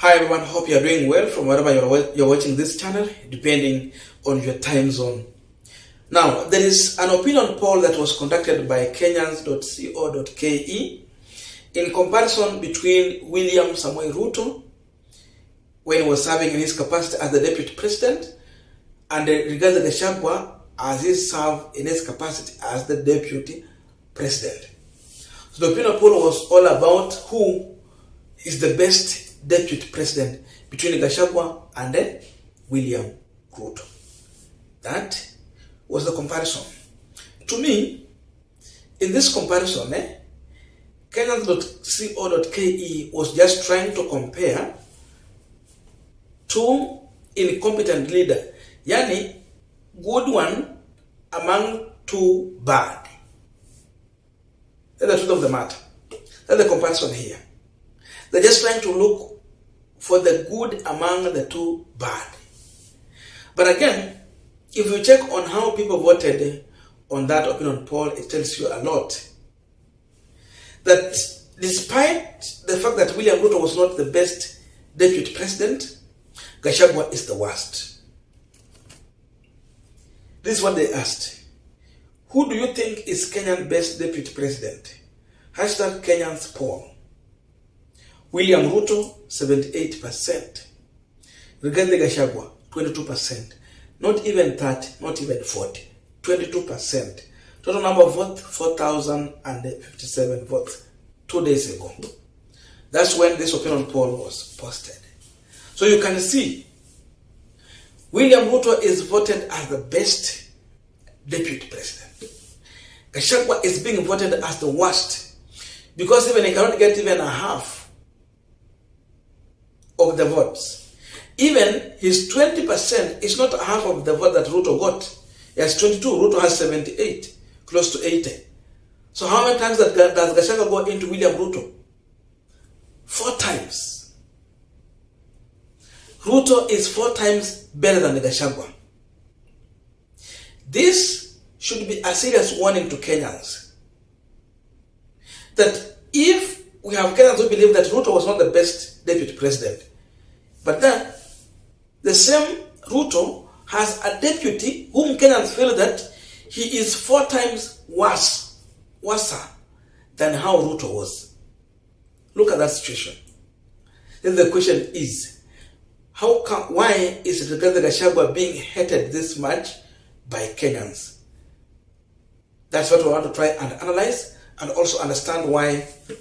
Hi everyone, hope you are doing well from wherever you're watching this channel, depending on your time zone. Now, there is an opinion poll that was conducted by Kenyans.co.ke in comparison between William Samoei Ruto, when he was serving in his capacity as the deputy president, and Rigathi Gachagua as he served in his capacity as the deputy president. So the opinion poll was all about who is the best deputy president between Gachagua and William Ruto. That was the comparison. To me, in this comparison, Kenyans.co.ke was just trying to compare two incompetent leaders, yani good one among two bad. That's the truth of the matter. That's the comparison here. They're just trying to look for the good among the two bad. But again, if you check on how people voted on that opinion poll, it tells you a lot. That despite the fact that William Ruto was not the best deputy president, Gachagua is the worst. This is what they asked. Who do you think is Kenyan best deputy president? Hashtag Kenyans poll. William Ruto, 78%. Rigathi Gachagua, 22%. Not even 30, not even 40. 22%. Total number of votes, 4,057 votes. 2 days ago. That's when this opinion poll was posted. So you can see, William Ruto is voted as the best deputy president. Gachagua is being voted as the worst, because even he cannot get even a half of the votes. Even his 20% is not half of the vote that Ruto got. He has 22, Ruto has 78, close to 80. So how many times does Gachagua go into William Ruto? 4 times. Ruto is 4 times better than Gachagua. This should be a serious warning to Kenyans. That if we have Kenyans who believe that Ruto was not the best deputy president, but then the same Ruto has a deputy whom Kenyans feel that he is 4 times worse than how Ruto was. Look at that situation. Then the question is, why is Rigathi Gachagua being hated this much by Kenyans? That's what we want to try and analyze, and also understand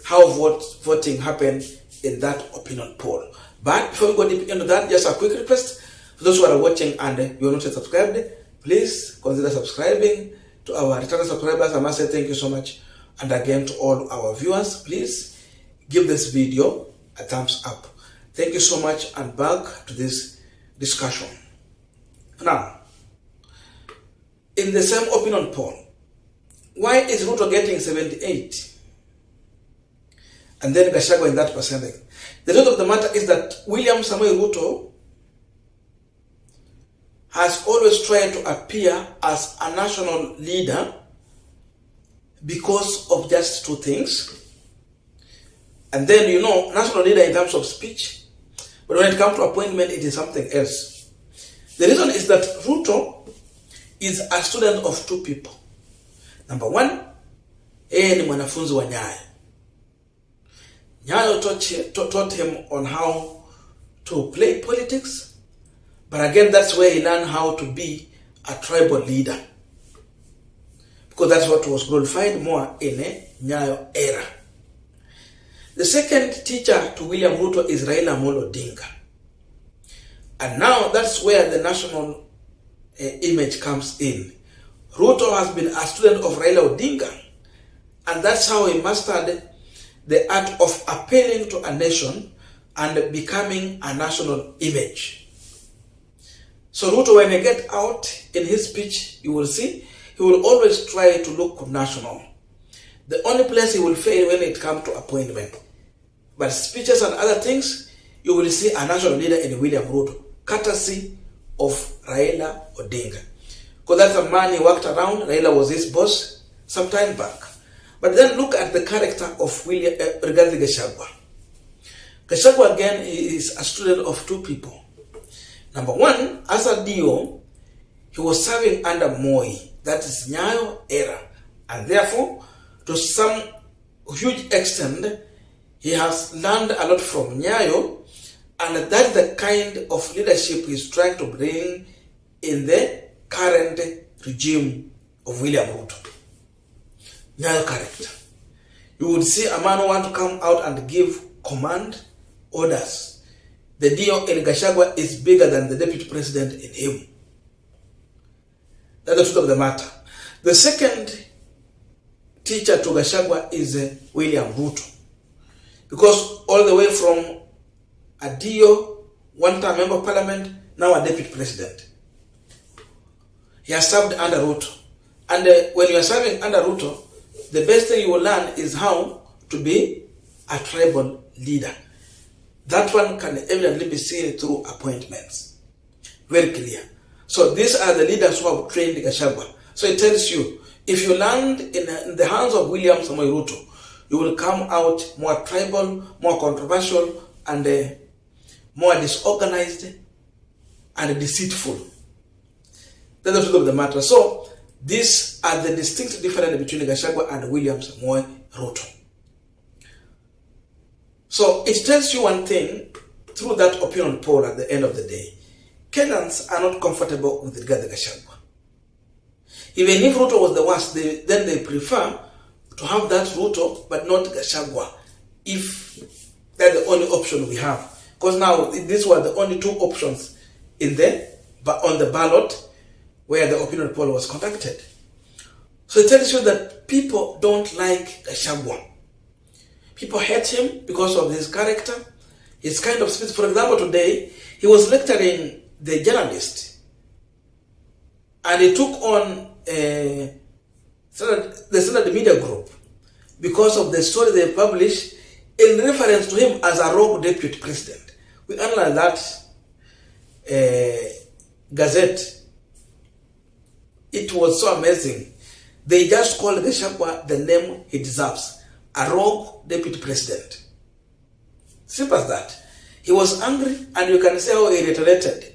how voting happened in that opinion poll. But before we go deep into that, just a quick request for those who are watching and you are not yet subscribed, please consider subscribing. To our returning subscribers, I must say thank you so much. And again, to all our viewers, please give this video a thumbs up. Thank you so much, and back to this discussion. Now, in the same opinion poll, why is Ruto getting 78? And then Gachagua in that percentage? The truth of the matter is that William Samoei Ruto has always tried to appear as a national leader because of just 2 things. And then, national leader in terms of speech, but when it comes to appointment, it is something else. The reason is that Ruto is a student of 2 people. Number 1, yeye ni mwanafunzi wa Nyayo. Nyayo taught him on how to play politics, but again, that's where he learned how to be a tribal leader, because that's what was glorified more in a Nyayo era. The second teacher to William Ruto is Raila Odinga, and now that's where the national image comes in. Ruto has been a student of Raila Odinga, and that's how he mastered the art of appealing to a nation and becoming a national image. So Ruto, when he gets out in his speech, you will see, he will always try to look national. The only place he will fail when it comes to appointment. But speeches and other things, you will see a national leader in William Ruto, courtesy of Raila Odinga. Because that's a man he worked around. Raila was his boss some time back. But then look at the character of Rigathi Gachagua. Gachagua again is a student of two people. Number one, as a DO, he was serving under Moi, that is Nyayo era, and therefore, to some huge extent, he has learned a lot from Nyayo, and that's the kind of leadership he's trying to bring in the current regime of William Ruto. Nyayo character. You would see a man who want to come out and give command orders. The DO in Gachagua is bigger than the deputy president in him. That's the truth of the matter. The second teacher to Gachagua is William Ruto. Because all the way from a DO, one-time member of parliament, now a deputy president. He has served under Ruto. And when you are serving under Ruto, the best thing you will learn is how to be a tribal leader. That one can evidently be seen through appointments. Very clear. So these are the leaders who have trained Gachagua. So it tells you, if you land in the hands of William Samoei Ruto, you will come out more tribal, more controversial, and more disorganized and deceitful. That's the truth of the matter. So these are the distinct difference between Gachagua and William Samoei Ruto. So it tells you one thing through that opinion poll at the end of the day. Kenyans are not comfortable with Rigathi Gachagua. Even if Ruto was the worst, then they prefer to have that Ruto, but not Gachagua, if that's the only option we have. Because now, these were the only two options on the ballot where the opinion poll was conducted. So it tells you that people don't like Gachagua. People hate him because of his character, his kind of speech. For example, today, he was lecturing the journalist, and he took on the Standard Media Group because of the story they published in reference to him as a rogue deputy president. We analyzed that gazette. It was so amazing. They just called Gachagua the name he deserves, a rogue deputy president. Simple as that. He was angry, and you can see how he retaliated.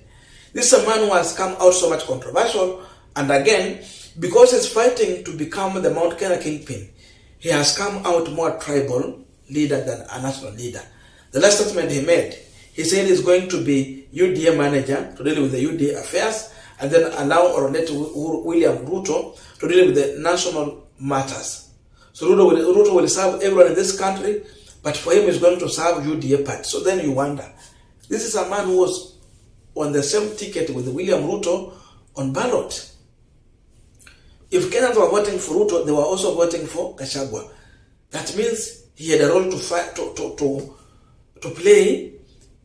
This is a man who has come out so much controversial, and again, because he's fighting to become the Mount Kenya kingpin, he has come out more tribal leader than a national leader. The last statement he made, he said he's going to be UDA manager to deal with the UDA affairs, and then allow or let William Ruto to deal with the national matters. So Ruto will serve everyone in this country, but for him he's going to serve UDA part. So then you wonder, this is a man who was on the same ticket with William Ruto on ballot. If Kenyans were voting for Ruto, they were also voting for Gachagua. That means he had a role to play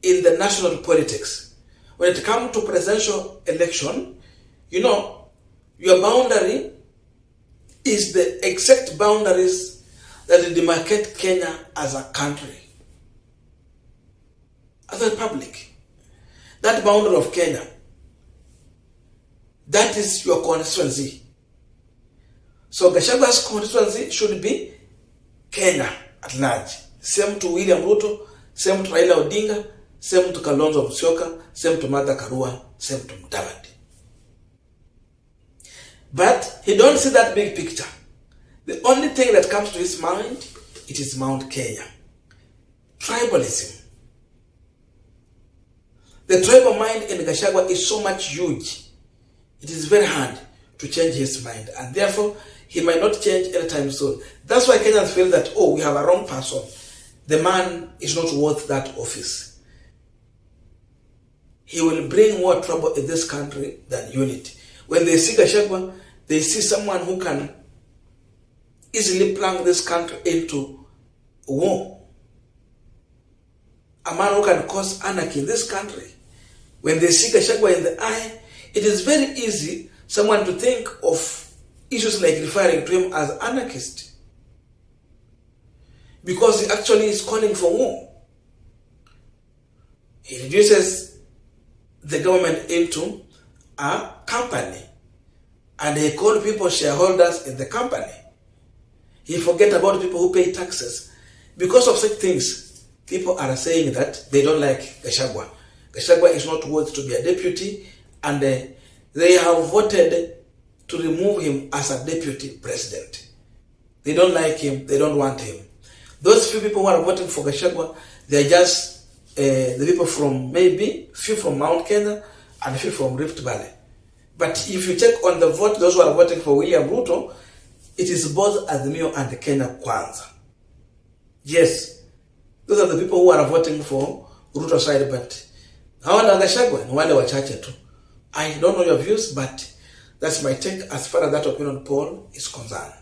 in the national politics. When it comes to presidential election, you know, your boundary is the exact boundaries that demarcate Kenya as a country, as a republic. That boundary of Kenya, that is your constituency. So Gachagua's constituency should be Kenya at large. Same to William Ruto, same to Raila Odinga, same to Kalonzo Musyoka, same to Martha Karua, same to Mudavadi. But he don't see that big picture. The only thing that comes to his mind, it is Mount Kenya. Tribalism. The tribal mind in Gachagua is so much huge. It is very hard to change his mind, and therefore he might not change anytime soon. That's why Kenyans feel that, oh, we have a wrong person. The man is not worth that office. He will bring more trouble in this country than unity. When they see Gachagua, they see someone who can easily plunge this country into war. A man who can cause anarchy in this country. When they see Gachagua in the eye, it is very easy someone to think of issues like referring to him as anarchist, because he actually is calling for war. He reduces the government into a company, and he calls people shareholders in the company. He forgets about people who pay taxes. Because of such things, people are saying that they don't like Gachagua. Gachagua is not worth to be a deputy, and they have voted to remove him as a deputy president. They don't like him, they don't want him. Those few people who are voting for Gachagua, they are just the people from, maybe few from Mount Kenya and few from Rift Valley. But if you check on the vote, those who are voting for William Ruto, it is both Azimio and Kenya Kwanza. Yes, those are the people who are voting for Ruto side, but hawana Gachagua ni wale wachache tu. I don't know your views, but that's my take as far as that opinion poll is concerned.